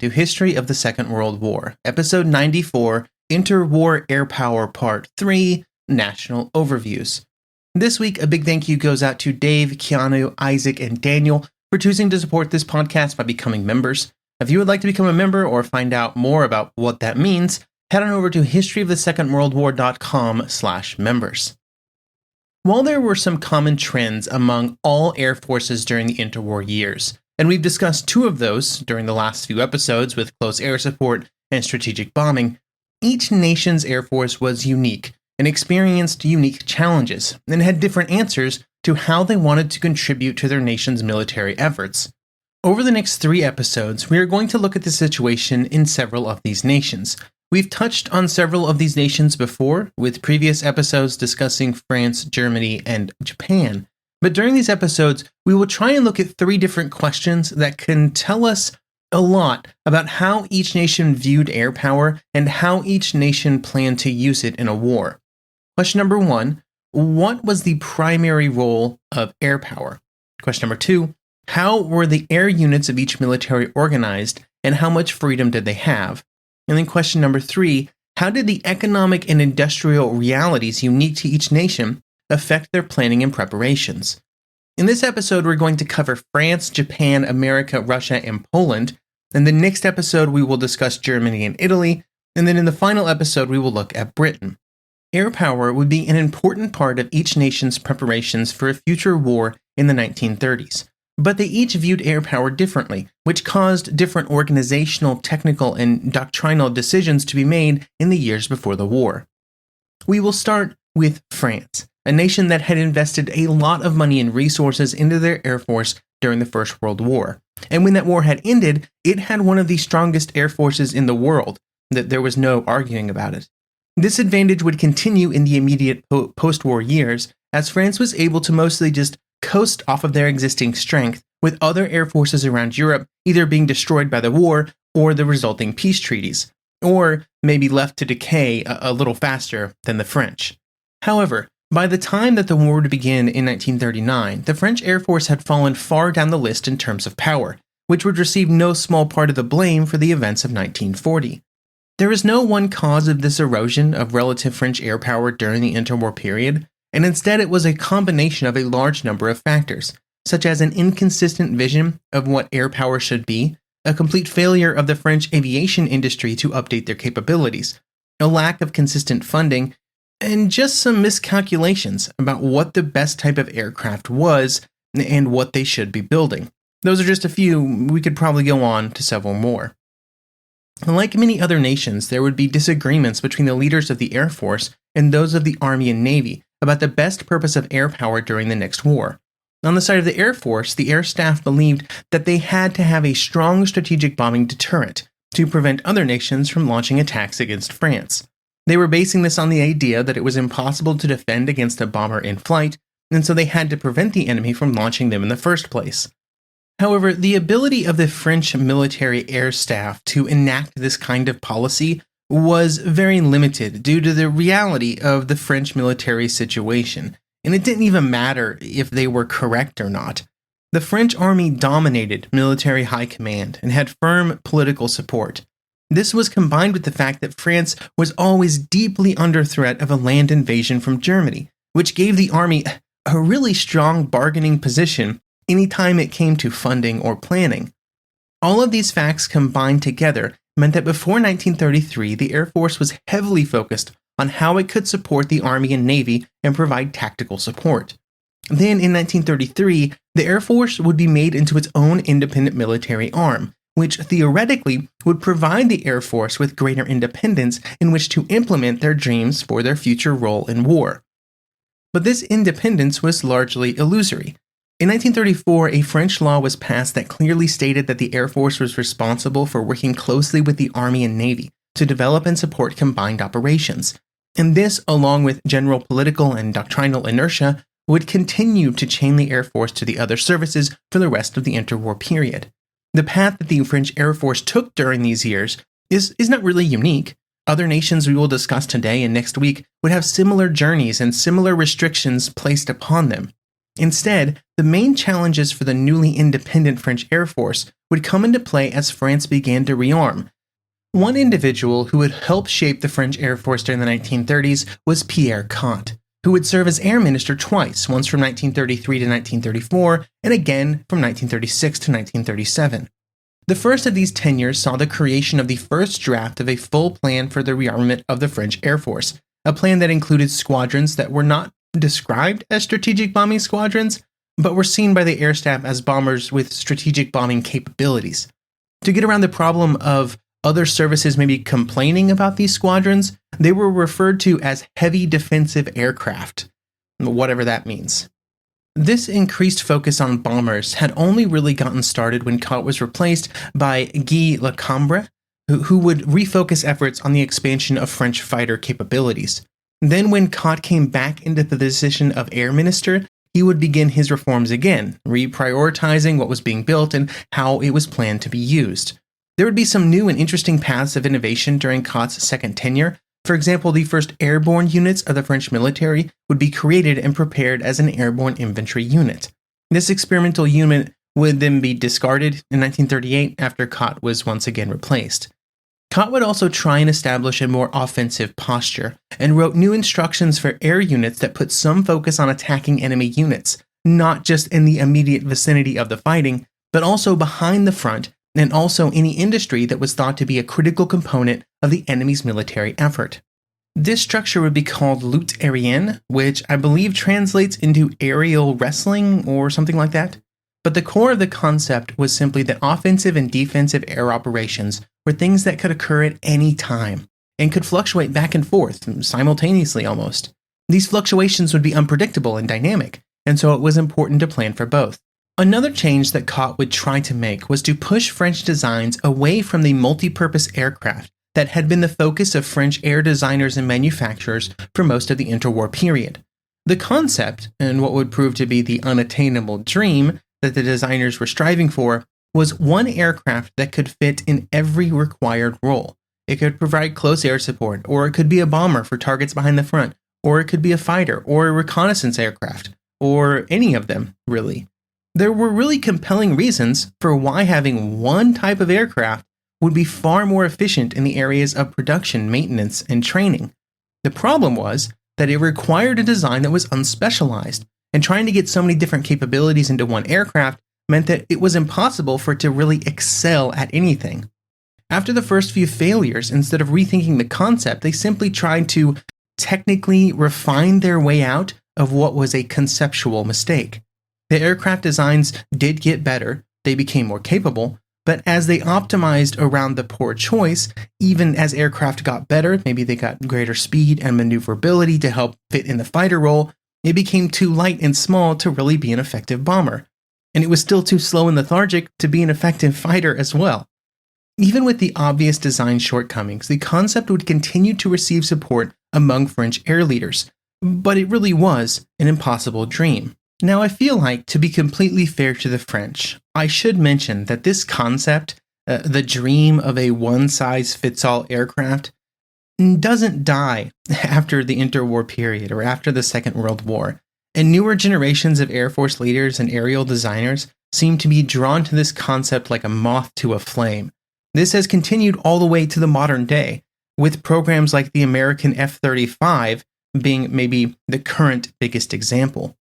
to History of the Second World War, Episode 94, Interwar Airpower Part 3, National Overviews. This week, a big thank you goes out to Dave, Keanu, Isaac, and Daniel for choosing to support this podcast by becoming members. If you would like to become a member or find out more about what that means, head on over to historyofthesecondworldwar.com/members. While there were some common trends among all air forces during the interwar years, and we've discussed two of those during the last few episodes with close air support and strategic bombing, each nation's air force was unique and experienced unique challenges and had different answers to how they wanted to contribute to their nation's military efforts. Over the next 3 episodes, we are going to look at the situation in several of these nations. We've touched on several of these nations before, with previous episodes discussing France, Germany, and Japan. But during these episodes, we will try and look at 3 different questions that can tell us a lot about how each nation viewed air power and how each nation planned to use it in a war. Question number 1, what was the primary role of air power? Question number 2, how were the air units of each military organized and how much freedom did they have? And then question number 3, how did the economic and industrial realities unique to each nation affect their planning and preparations? In this episode, we're going to cover France, Japan, America, Russia, and Poland. In the next episode, we will discuss Germany and Italy. And then in the final episode, we will look at Britain. Air power would be an important part of each nation's preparations for a future war in the 1930s. But they each viewed air power differently, which caused different organizational, technical, and doctrinal decisions to be made in the years before the war. We will start with France, a nation that had invested a lot of money and resources into their air force during the First World War. And when that war had ended, it had one of the strongest air forces in the world, that there was no arguing about it. This advantage would continue in the immediate post-war years, as France was able to mostly just coast off of their existing strength, with other air forces around Europe either being destroyed by the war or the resulting peace treaties, or maybe left to decay a little faster than the French. However, by the time that the war would begin in 1939, the French Air Force had fallen far down the list in terms of power, which would receive no small part of the blame for the events of 1940. There is no one cause of this erosion of relative French air power during the interwar period, and instead it was a combination of a large number of factors, such as an inconsistent vision of what air power should be, a complete failure of the French aviation industry to update their capabilities, a lack of consistent funding, and just some miscalculations about what the best type of aircraft was and what they should be building. Those are just a few. We could probably go on to several more. Like many other nations, there would be disagreements between the leaders of the Air Force and those of the Army and Navy about the best purpose of air power during the next war. On the side of the Air Force, the air staff believed that they had to have a strong strategic bombing deterrent to prevent other nations from launching attacks against France. They were basing this on the idea that it was impossible to defend against a bomber in flight, and so they had to prevent the enemy from launching them in the first place. However, the ability of the French military air staff to enact this kind of policy was very limited due to the reality of the French military situation, and it didn't even matter if they were correct or not. The French army dominated military high command and had firm political support. This was combined with the fact that France was always deeply under threat of a land invasion from Germany, which gave the army a really strong bargaining position anytime it came to funding or planning. All of these facts combined together meant that before 1933, the Air Force was heavily focused on how it could support the Army and Navy and provide tactical support. Then in 1933, the Air Force would be made into its own independent military arm, which theoretically would provide the Air Force with greater independence in which to implement their dreams for their future role in war. But this independence was largely illusory. In 1934, a French law was passed that clearly stated that the Air Force was responsible for working closely with the Army and Navy to develop and support combined operations. And this, along with general political and doctrinal inertia, would continue to chain the Air Force to the other services for the rest of the interwar period. The path that the French Air Force took during these years is not really unique. Other nations we will discuss today and next week would have similar journeys and similar restrictions placed upon them. Instead, the main challenges for the newly independent French Air Force would come into play as France began to rearm. One individual who would help shape the French Air Force during the 1930s was Pierre Cot, who would serve as Air Minister twice, once from 1933 to 1934, and again from 1936 to 1937. The first of these tenures saw the creation of the first draft of a full plan for the rearmament of the French Air Force, a plan that included squadrons that were not described as strategic bombing squadrons, but were seen by the air staff as bombers with strategic bombing capabilities. To get around the problem of other services maybe complaining about these squadrons, they were referred to as heavy defensive aircraft, whatever that means. This increased focus on bombers had only really gotten started when Cot was replaced by Guy Lacombe, who would refocus efforts on the expansion of French fighter capabilities. Then when Cot came back into the position of Air Minister, he would begin his reforms again, reprioritizing what was being built and how it was planned to be used. There would be some new and interesting paths of innovation during Cot's second tenure. For example, the first airborne units of the French military would be created and prepared as an airborne infantry unit. This experimental unit would then be discarded in 1938 after Cot was once again replaced. Cot would also try and establish a more offensive posture, and wrote new instructions for air units that put some focus on attacking enemy units, not just in the immediate vicinity of the fighting, but also behind the front, and also any industry that was thought to be a critical component of the enemy's military effort. This structure would be called lutte aérienne, which I believe translates into aerial wrestling or something like that. But the core of the concept was simply that offensive and defensive air operations were things that could occur at any time, and could fluctuate back and forth, simultaneously almost. These fluctuations would be unpredictable and dynamic, and so it was important to plan for both. Another change that Cot would try to make was to push French designs away from the multi-purpose aircraft that had been the focus of French air designers and manufacturers for most of the interwar period. The concept, and what would prove to be the unattainable dream that the designers were striving for, was one aircraft that could fit in every required role. It could provide close air support, or it could be a bomber for targets behind the front, or it could be a fighter, or a reconnaissance aircraft, or any of them, really. There were really compelling reasons for why having one type of aircraft would be far more efficient in the areas of production, maintenance, and training. The problem was that it required a design that was unspecialized, and trying to get so many different capabilities into one aircraft meant that it was impossible for it to really excel at anything. After the first few failures, instead of rethinking the concept, they simply tried to technically refine their way out of what was a conceptual mistake. The aircraft designs did get better, they became more capable, but as they optimized around the poor choice, even as aircraft got better, maybe they got greater speed and maneuverability to help fit in the fighter role, it became too light and small to really be an effective bomber. And it was still too slow and lethargic to be an effective fighter as well. Even with the obvious design shortcomings, the concept would continue to receive support among French air leaders, but it really was an impossible dream. Now, I feel like, to be completely fair to the French, I should mention that this concept, the dream of a one-size-fits-all aircraft, doesn't die after the interwar period or after the Second World War, and newer generations of Air Force leaders and aerial designers seem to be drawn to this concept like a moth to a flame. This has continued all the way to the modern day, with programs like the American F-35 being maybe the current biggest example.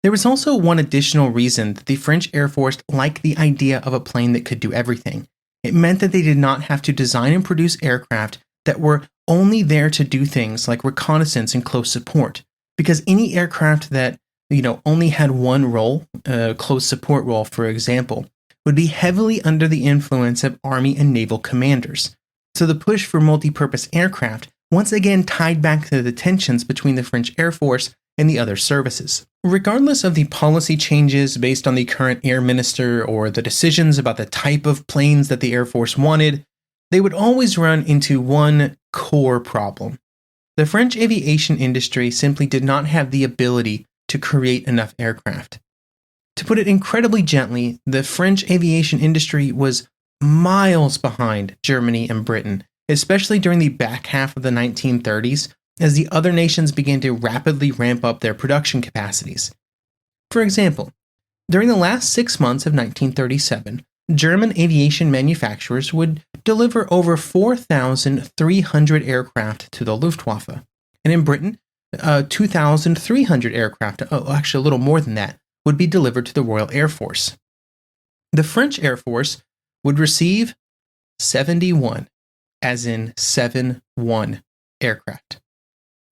There was also one additional reason that the French Air Force liked the idea of a plane that could do everything. It meant that they did not have to design and produce aircraft that were only there to do things like reconnaissance and close support, because any aircraft that, only had one role, a close support role, for example, would be heavily under the influence of Army and naval commanders. So the push for multi-purpose aircraft once again tied back to the tensions between the French Air Force and the other services. Regardless of the policy changes based on the current Air Minister or the decisions about the type of planes that the Air Force wanted, they would always run into one core problem. The French aviation industry simply did not have the ability to create enough aircraft. To put it incredibly gently, the French aviation industry was miles behind Germany and Britain, especially during the back half of the 1930s, as the other nations began to rapidly ramp up their production capacities. For example, during the last 6 months of 1937, German aviation manufacturers would deliver over 4,300 aircraft to the Luftwaffe. And in Britain, 2,300 aircraft, actually a little more than that, would be delivered to the Royal Air Force. The French Air Force would receive 71, as in 7-1 aircraft.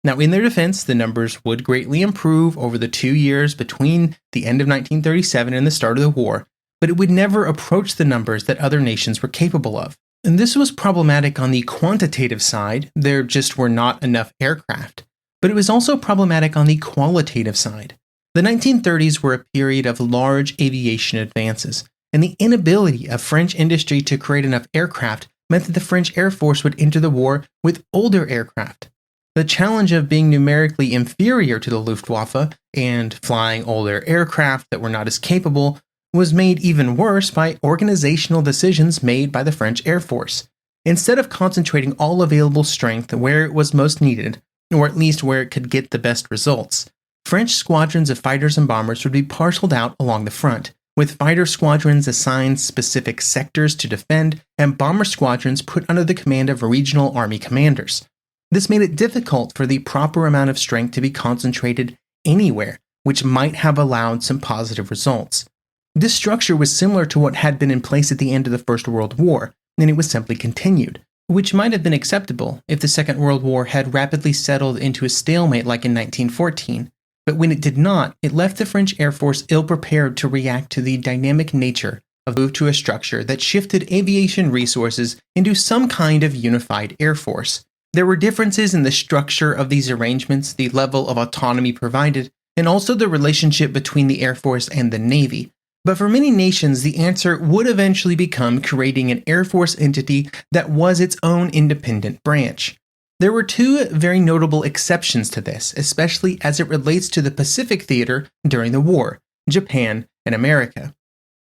Now, in their defense, the numbers would greatly improve over the 2 years between the end of 1937 and the start of the war, but it would never approach the numbers that other nations were capable of. And this was problematic on the quantitative side, there just were not enough aircraft, but it was also problematic on the qualitative side. The 1930s were a period of large aviation advances, and the inability of French industry to create enough aircraft meant that the French Air Force would enter the war with older aircraft. The challenge of being numerically inferior to the Luftwaffe and flying older aircraft that were not as capable was made even worse by organizational decisions made by the French Air Force. Instead of concentrating all available strength where it was most needed, or at least where it could get the best results, French squadrons of fighters and bombers would be parceled out along the front, with fighter squadrons assigned specific sectors to defend and bomber squadrons put under the command of regional army commanders. This made it difficult for the proper amount of strength to be concentrated anywhere, which might have allowed some positive results. This structure was similar to what had been in place at the end of the First World War, and it was simply continued, which might have been acceptable if the Second World War had rapidly settled into a stalemate like in 1914. But when it did not, it left the French Air Force ill-prepared to react to the dynamic nature of the move to a structure that shifted aviation resources into some kind of unified air force. There were differences in the structure of these arrangements, the level of autonomy provided, and also the relationship between the Air Force and the Navy. But for many nations, the answer would eventually become creating an Air Force entity that was its own independent branch. There were two very notable exceptions to this, especially as it relates to the Pacific theater during the war, Japan and America.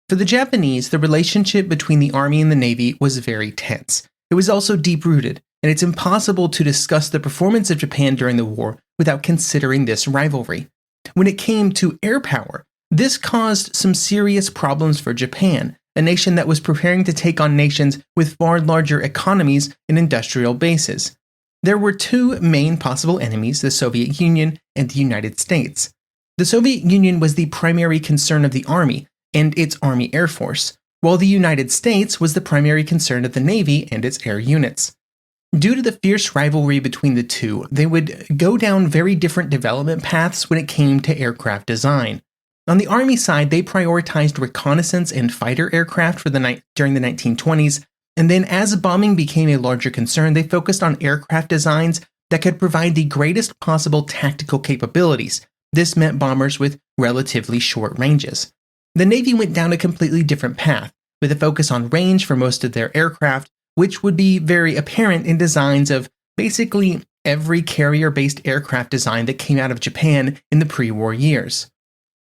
For the Japanese, the relationship between the Army and the Navy was very tense. It was also deep-rooted, and it's impossible to discuss the performance of Japan during the war without considering this rivalry. When it came to air power, this caused some serious problems for Japan, a nation that was preparing to take on nations with far larger economies and industrial bases. There were two main possible enemies, the Soviet Union and the United States. The Soviet Union was the primary concern of the Army and its Army Air Force, while the United States was the primary concern of the Navy and its air units. Due to the fierce rivalry between the two, they would go down very different development paths when it came to aircraft design. On the Army side, they prioritized reconnaissance and fighter aircraft during the 1920s, and then as bombing became a larger concern, they focused on aircraft designs that could provide the greatest possible tactical capabilities. This meant bombers with relatively short ranges. The Navy went down a completely different path, with a focus on range for most of their aircraft, which would be very apparent in designs of basically every carrier-based aircraft design that came out of Japan in the pre-war years.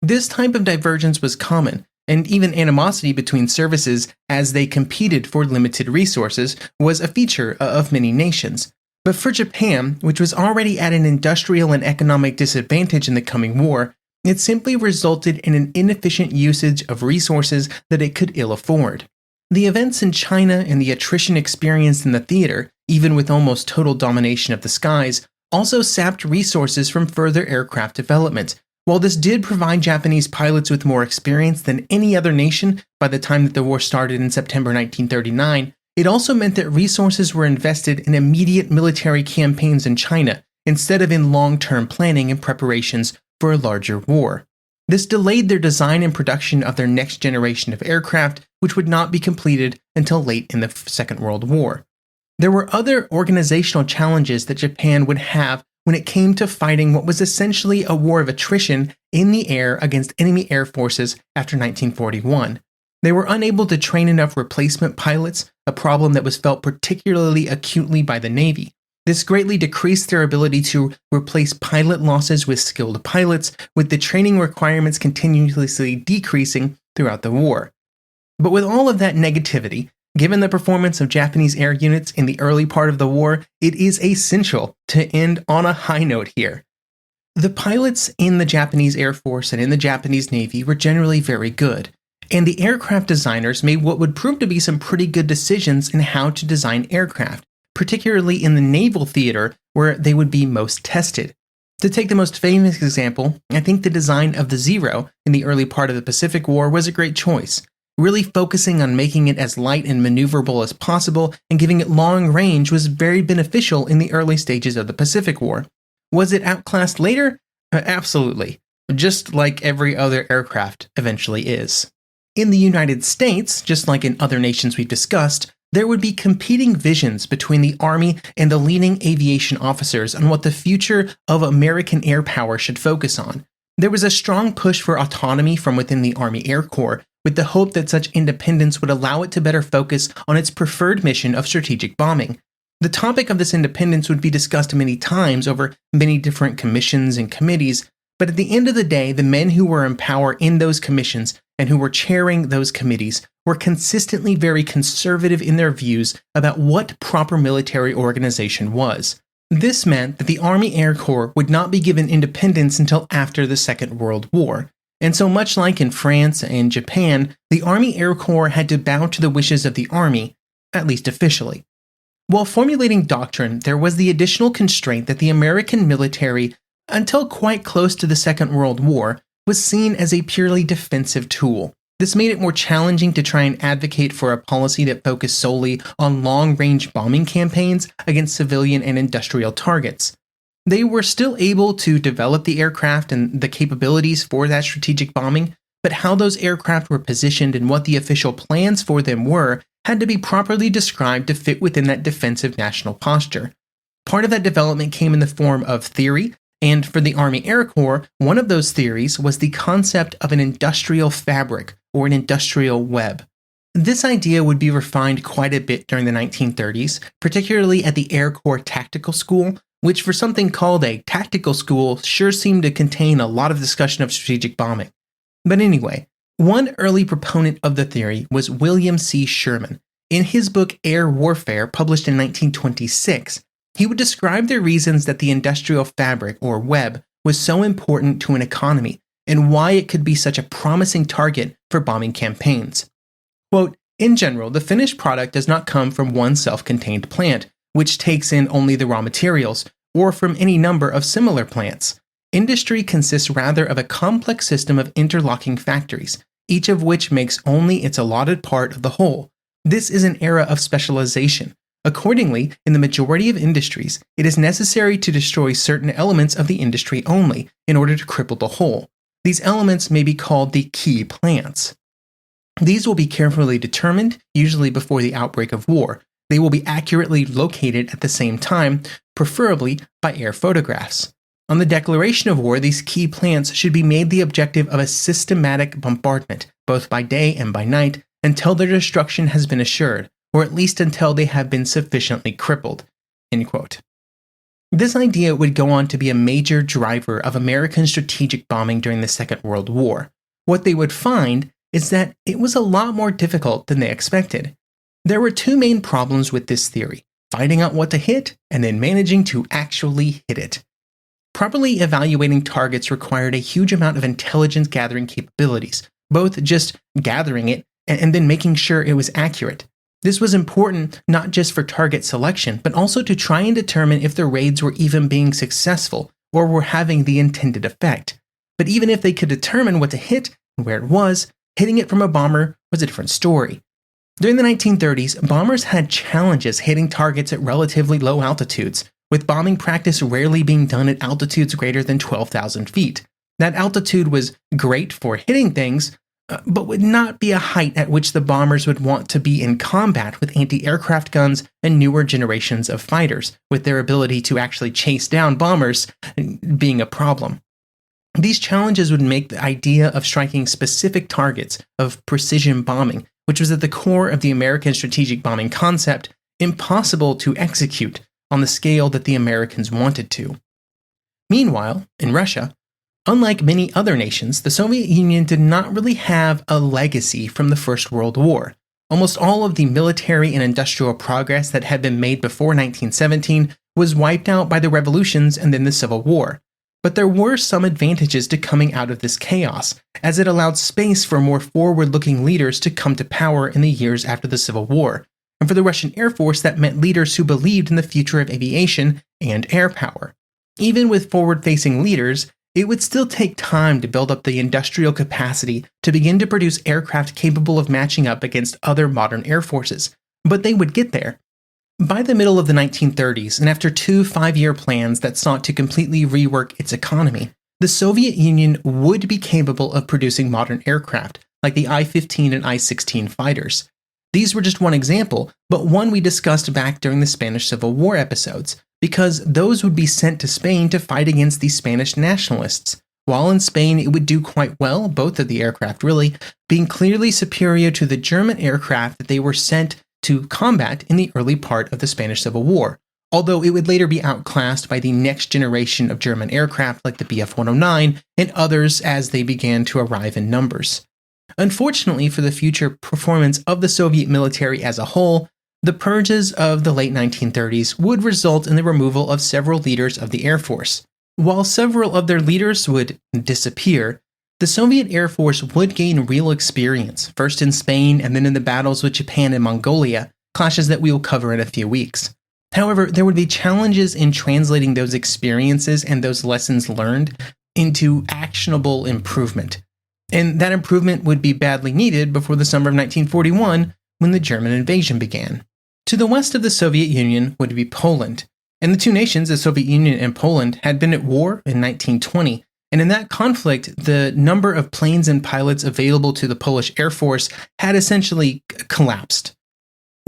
This type of divergence was common, and even animosity between services as they competed for limited resources was a feature of many nations. But for Japan, which was already at an industrial and economic disadvantage in the coming war, it simply resulted in an inefficient usage of resources that it could ill afford. The events in China and the attrition experienced in the theater, even with almost total domination of the skies, also sapped resources from further aircraft development. While this did provide Japanese pilots with more experience than any other nation by the time that the war started in September 1939, it also meant that resources were invested in immediate military campaigns in China instead of in long-term planning and preparations for a larger war. This delayed their design and production of their next generation of aircraft, which would not be completed until late in the Second World War. There were other organizational challenges that Japan would have when it came to fighting what was essentially a war of attrition in the air against enemy air forces after 1941. They were unable to train enough replacement pilots, a problem that was felt particularly acutely by the Navy. This greatly decreased their ability to replace pilot losses with skilled pilots, with the training requirements continuously decreasing throughout the war. But with all of that negativity, given the performance of Japanese air units in the early part of the war, it is essential to end on a high note here. The pilots in the Japanese Air Force and in the Japanese Navy were generally very good, And the aircraft designers made what would prove to be some pretty good decisions in how to design aircraft, particularly in the naval theater where they would be most tested. To take the most famous example, I think the design of the Zero in the early part of the Pacific War was a great choice, really focusing on making it as light and maneuverable as possible and giving it long range was very beneficial in the early stages of the Pacific War. Was it outclassed later? Absolutely, just like every other aircraft eventually is. In the United States, just like in other nations we've discussed, there would be competing visions between the Army and the leading aviation officers on what the future of American air power should focus on. There was a strong push for autonomy from within the Army Air Corps, with the hope that such independence would allow it to better focus on its preferred mission of strategic bombing. The topic of this independence would be discussed many times over many different commissions and committees, but at the end of the day, the men who were in power in those commissions and who were chairing those committees were consistently very conservative in their views about what proper military organization was. This meant that the Army Air Corps would not be given independence until after the Second World War. And so much like in France and Japan, the Army Air Corps had to bow to the wishes of the Army, at least officially. While formulating doctrine, there was the additional constraint that the American military, until quite close to the Second World War, was seen as a purely defensive tool. This made it more challenging to try and advocate for a policy that focused solely on long-range bombing campaigns against civilian and industrial targets. They were still able to develop the aircraft and the capabilities for that strategic bombing, but how those aircraft were positioned and what the official plans for them were had to be properly described to fit within that defensive national posture. Part of that development came in the form of theory, and for the Army Air Corps, one of those theories was the concept of an industrial fabric or an industrial web. This idea would be refined quite a bit during the 1930s, particularly at the Air Corps Tactical School, which for something called a tactical school sure seemed to contain a lot of discussion of strategic bombing. But anyway, one early proponent of the theory was William C. Sherman. In his book Air Warfare, published in 1926, he would describe the reasons that the industrial fabric, or web, was so important to an economy, and why it could be such a promising target for bombing campaigns. Quote, "In general, the finished product does not come from one self-contained plant, which takes in only the raw materials, or from any number of similar plants. Industry consists rather of a complex system of interlocking factories, each of which makes only its allotted part of the whole. This is an era of specialization. Accordingly, in the majority of industries, it is necessary to destroy certain elements of the industry only, in order to cripple the whole. These elements may be called the key plants. These will be carefully determined, usually before the outbreak of war. They will be accurately located at the same time, preferably by air photographs. On the declaration of war, these key plants should be made the objective of a systematic bombardment, both by day and by night, until their destruction has been assured, or at least until they have been sufficiently crippled." End quote. This idea would go on to be a major driver of American strategic bombing during the Second World War. What they would find is that it was a lot more difficult than they expected. There were two main problems with this theory: finding out what to hit and then managing to actually hit it. Properly evaluating targets required a huge amount of intelligence gathering capabilities, both just gathering it and then making sure it was accurate. This was important not just for target selection, but also to try and determine if the raids were even being successful or were having the intended effect. But even if they could determine what to hit and where it was, hitting it from a bomber was a different story. During the 1930s, bombers had challenges hitting targets at relatively low altitudes, with bombing practice rarely being done at altitudes greater than 12,000 feet. That altitude was great for hitting things, but would not be a height at which the bombers would want to be in combat with anti-aircraft guns and newer generations of fighters, with their ability to actually chase down bombers being a problem. These challenges would make the idea of striking specific targets, of precision bombing, which was at the core of the American strategic bombing concept, impossible to execute on the scale that the Americans wanted to. Meanwhile, in Russia, unlike many other nations, the Soviet Union did not really have a legacy from the First World War. Almost all of the military and industrial progress that had been made before 1917 was wiped out by the revolutions and then the Civil War. But there were some advantages to coming out of this chaos, as it allowed space for more forward-looking leaders to come to power in the years after the Civil War. And for the Russian Air Force, that meant leaders who believed in the future of aviation and air power. Even with forward-facing leaders, it would still take time to build up the industrial capacity to begin to produce aircraft capable of matching up against other modern air forces. But they would get there. By the middle of the 1930s, and after 2 5-year plans that sought to completely rework its economy, the Soviet Union would be capable of producing modern aircraft, like the I-15 and I-16 fighters. These were just one example, but one we discussed back during the Spanish Civil War episodes, because those would be sent to Spain to fight against the Spanish nationalists. While in Spain, it would do quite well, both of the aircraft really, being clearly superior to the German aircraft that they were sent to combat in the early part of the Spanish Civil War, although it would later be outclassed by the next generation of German aircraft like the Bf-109 and others as they began to arrive in numbers. Unfortunately for the future performance of the Soviet military as a whole, the purges of the late 1930s would result in the removal of several leaders of the Air Force. While several of their leaders would disappear, the Soviet Air Force would gain real experience, first in Spain and then in the battles with Japan and Mongolia, clashes that we will cover in a few weeks. However, there would be challenges in translating those experiences and those lessons learned into actionable improvement. And that improvement would be badly needed before the summer of 1941, when the German invasion began. To the west of the Soviet Union would be Poland, and the two nations, the Soviet Union and Poland, had been at war in 1920. And in that conflict, the number of planes and pilots available to the Polish Air Force had essentially collapsed.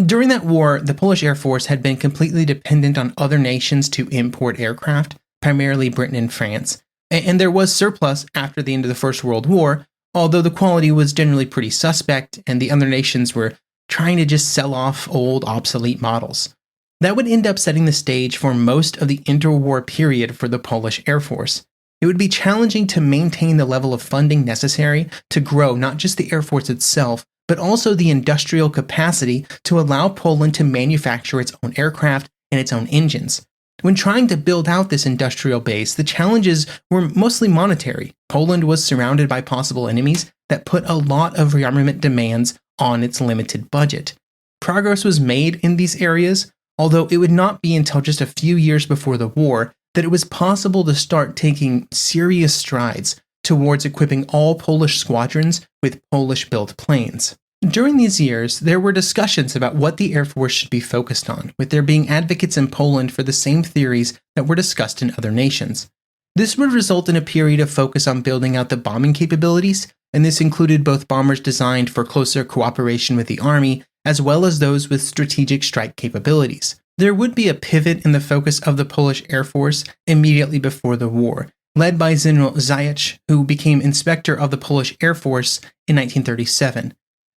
During that war, the Polish Air Force had been completely dependent on other nations to import aircraft, primarily Britain and France. And there was surplus after the end of the First World War, although the quality was generally pretty suspect, and the other nations were trying to just sell off old, obsolete models. That would end up setting the stage for most of the interwar period for the Polish Air Force. It would be challenging to maintain the level of funding necessary to grow not just the Air Force itself, but also the industrial capacity to allow Poland to manufacture its own aircraft and its own engines. When trying to build out this industrial base, the challenges were mostly monetary. Poland was surrounded by possible enemies that put a lot of rearmament demands on its limited budget. Progress was made in these areas, although it would not be until just a few years before the war that it was possible to start taking serious strides towards equipping all Polish squadrons with Polish-built planes. During these years, there were discussions about what the Air Force should be focused on, with there being advocates in Poland for the same theories that were discussed in other nations. This would result in a period of focus on building out the bombing capabilities, and this included both bombers designed for closer cooperation with the Army, as well as those with strategic strike capabilities. There would be a pivot in the focus of the Polish Air Force immediately before the war, led by General Zajec, who became inspector of the Polish Air Force in 1937.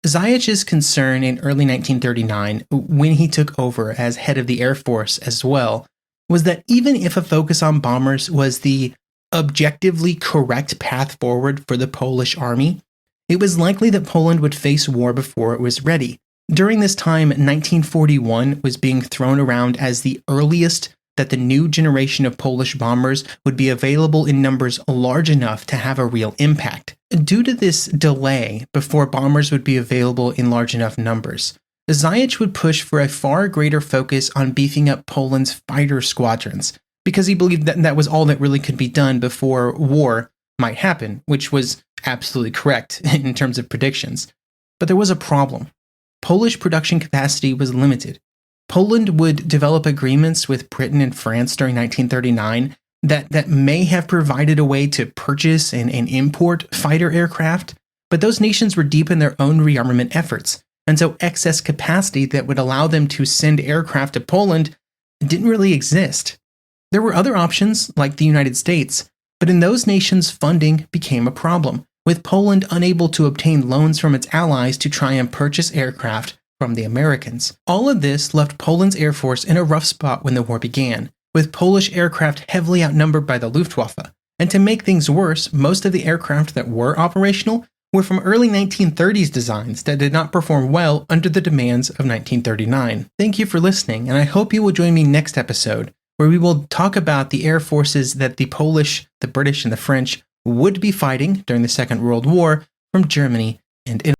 Zajec's concern in early 1939, when he took over as head of the Air Force as well, was that even if a focus on bombers was the objectively correct path forward for the Polish army, it was likely that Poland would face war before it was ready. During this time, 1941 was being thrown around as the earliest that the new generation of Polish bombers would be available in numbers large enough to have a real impact. Due to this delay before bombers would be available in large enough numbers, Zajec would push for a far greater focus on beefing up Poland's fighter squadrons, because he believed that that was all that really could be done before war might happen, which was absolutely correct in terms of predictions. But there was a problem. Polish production capacity was limited. Poland would develop agreements with Britain and France during 1939 that may have provided a way to purchase and import fighter aircraft, but those nations were deep in their own rearmament efforts, and so excess capacity that would allow them to send aircraft to Poland didn't really exist. There were other options, like the United States, but in those nations funding became a problem, with Poland unable to obtain loans from its allies to try and purchase aircraft from the Americans. All of this left Poland's Air Force in a rough spot when the war began, with Polish aircraft heavily outnumbered by the Luftwaffe. And to make things worse, most of the aircraft that were operational were from early 1930s designs that did not perform well under the demands of 1939. Thank you for listening, and I hope you will join me next episode, where we will talk about the air forces that the Polish, the British, and the French would be fighting during the Second World War from Germany and Italy.